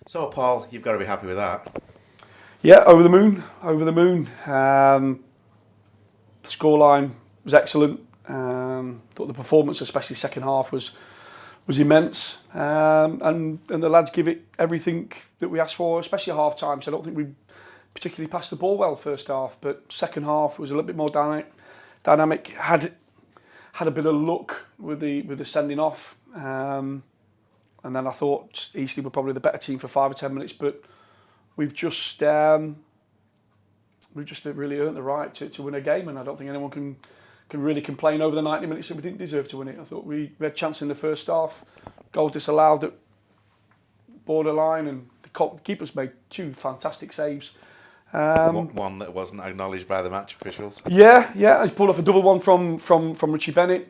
So, Paul, you've got to be happy with that. Yeah, over the moon, over the moon. Scoreline was excellent. Thought the performance, especially second half, was immense. And the lads give it everything that we asked for, especially at half time. So I don't think we particularly passed the ball well first half, but second half was a little bit more dynamic. Had a bit of luck with the sending off. And then I thought Eastleigh were probably the better team for 5 or 10 minutes, but we've just really earned the right to win a game, and I don't think anyone can really complain over the 90 minutes that we didn't deserve to win it. I thought we had a chance in the first half, goals disallowed at borderline, and the keepers made 2 fantastic saves. One that wasn't acknowledged by the match officials. Yeah, he pulled off a double one from Richie Bennett.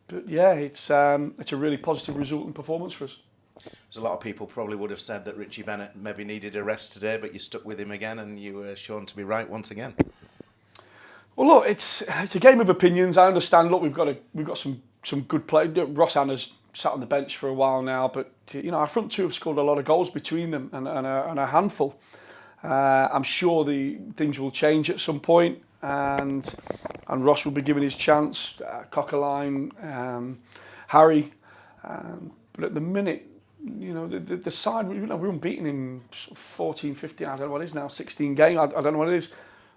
But yeah, it's a really positive result and performance for us. There's a lot of people probably would have said that Richie Bennett maybe needed a rest today, but you stuck with him again, and you were shown to be right once again. Well, look, it's a game of opinions. I understand. Look, we've got some good play. Ross Anna's sat on the bench for a while now, but our front two have scored a lot of goals between them and a handful. I'm sure the things will change at some point, and Ross will be given his chance. Cockerline, Harry, but at the minute, the side, we're unbeaten in 14, 15, I don't know what it is now, 16 games, I don't know what it is.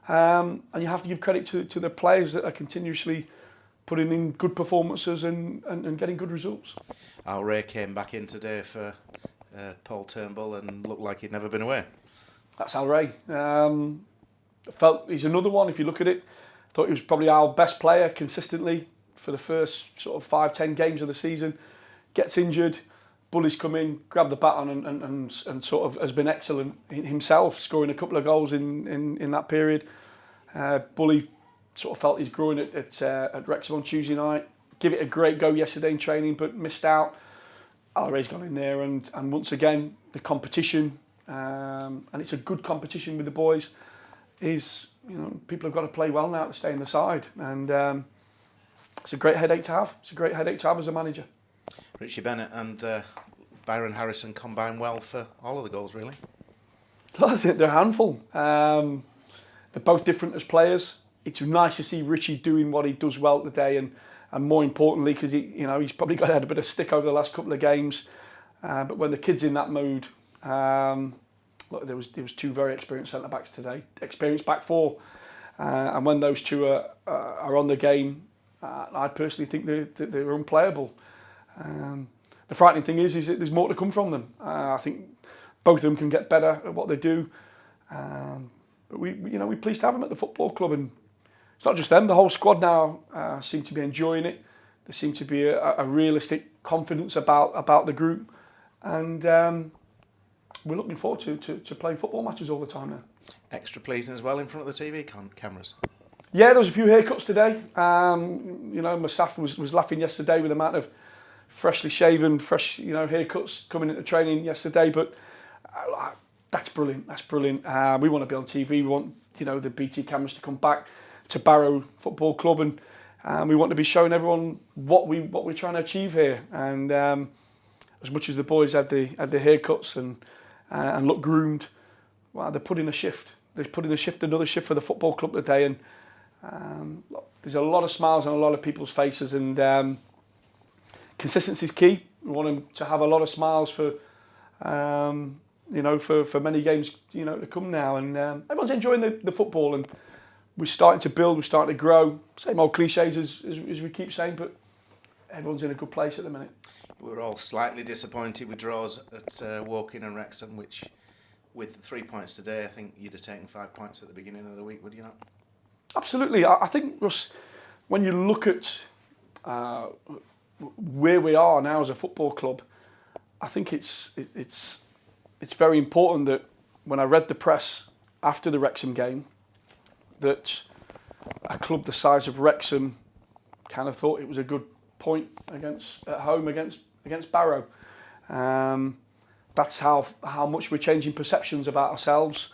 And you have to give credit to the players that are continuously putting in good performances and getting good results. Al Ray came back in today for Paul Turnbull and looked like he'd never been away. That's Al Ray. I felt he's another one, if you look at it. I thought he was probably our best player consistently for the first sort of 5-10 games of the season. Gets injured, Bully's come in, grabbed the baton and sort of has been excellent himself, scoring a couple of goals in that period. Bully sort of felt he's growing at Wrexham on Tuesday night. Give it a great go yesterday in training, but missed out. Al Ray's gone in there, and once again the competition, and it's a good competition with the boys. Is people have got to play well now to stay in the side, and it's a great headache to have. It's a great headache to have as a manager. Richie Bennett and Byron Harrison combine well for all of the goals, really. I think they're a handful. They're both different as players. It's nice to see Richie doing what he does well today, and more importantly, because he's probably had a bit of stick over the last couple of games. But when the kid's in that mood, look, there was 2 very experienced centre backs today, experienced back 4, and when those 2 are on the game, I personally think they're unplayable. The frightening thing is that there's more to come from them. I think both of them can get better at what they do. But we're pleased to have them at the football club, and it's not just them. The whole squad now seem to be enjoying it. There seems to be a realistic confidence about the group, and we're looking forward to playing football matches all the time now. Extra pleasing as well in front of the TV cameras. Yeah, there was a few haircuts today. My staff was laughing yesterday with the amount of freshly shaven, fresh haircuts coming into training yesterday. But that's brilliant. That's brilliant. We want to be on TV. We want the BT cameras to come back to Barrow Football Club, and we want to be showing everyone what we're trying to achieve here. And as much as the boys had the haircuts and look groomed, well, they're putting a shift. They're putting another shift for the football club today, and there's a lot of smiles on a lot of people's faces, and consistency is key. We want them to have a lot of smiles for many games to come now, and everyone's enjoying the football, and we're starting to build, we're starting to grow. Same old cliches as we keep saying, but everyone's in a good place at the minute. We were all slightly disappointed with draws at Woking and Wrexham, which, with 3 points today, I think you'd have taken 5 points at the beginning of the week, would you not? Absolutely. I think, Russ, when you look at where we are now as a football club, I think it's very important that when I read the press after the Wrexham game, that a club the size of Wrexham kind of thought it was a good point at home against Barrow. That's how much we're changing perceptions about ourselves.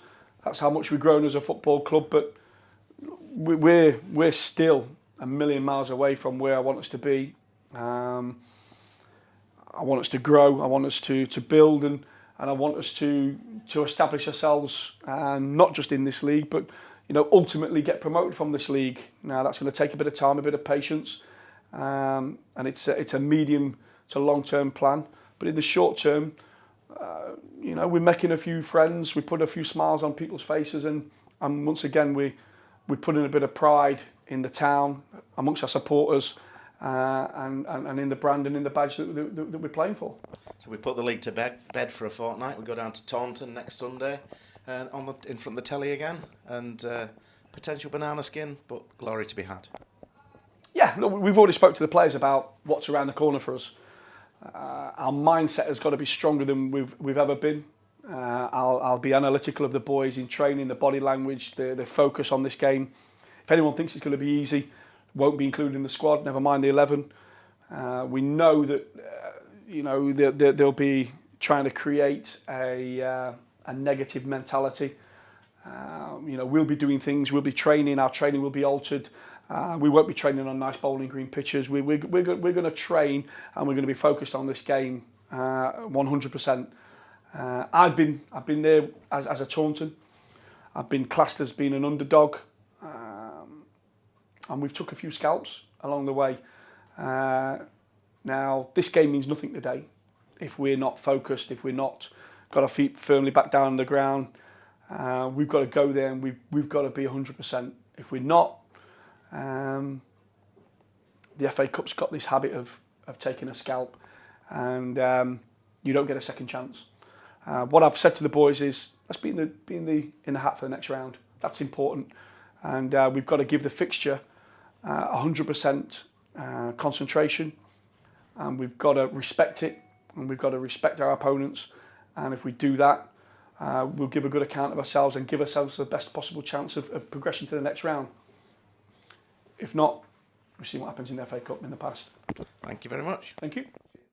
That's how much we've grown as a football club. But we're still a million miles away from where I want us to be. I want us to grow. I want us to build, and and I want us to establish ourselves, not just in this league, but ultimately get promoted from this league. Now that's going to take a bit of time, a bit of patience, and it's a medium to long-term plan. But in the short term, we're making a few friends, we put a few smiles on people's faces, and once again we put in a bit of pride in the town, amongst our supporters, and in the brand and in the badge that we're playing for. So we put the league to bed for a fortnight. We go down to Taunton next Sunday, in front of the telly again, and potential banana skin, but glory to be had. Yeah, look, we've already spoke to the players about what's around the corner for us. Our mindset has got to be stronger than we've ever been. I'll be analytical of the boys in training, the body language, the focus on this game. If anyone thinks it's going to be easy, won't be included in the squad, never mind the 11. We know that they'll be trying to create a negative mentality. We'll be doing things, we'll be training, our training will be altered. We won't be training on nice bowling green pitches. We're going to train, and we're going to be focused on this game 100%. I've been there as a Taunton. I've been classed as being an underdog, and we've took a few scalps along the way. Now this game means nothing today if we're not focused, if we're not got our feet firmly back down on the ground. We've got to go there, and we've got to be 100%. If we're not, the FA Cup's got this habit of taking a scalp, and you don't get a second chance. What I've said to the boys is, let's be in the hat for the next round. That's important, and we've got to give the fixture 100% concentration, and we've got to respect it, and we've got to respect our opponents. And if we do that, we'll give a good account of ourselves and give ourselves the best possible chance of progression to the next round. If not, we've seen what happens in the FA Cup in the past. Thank you very much. Thank you.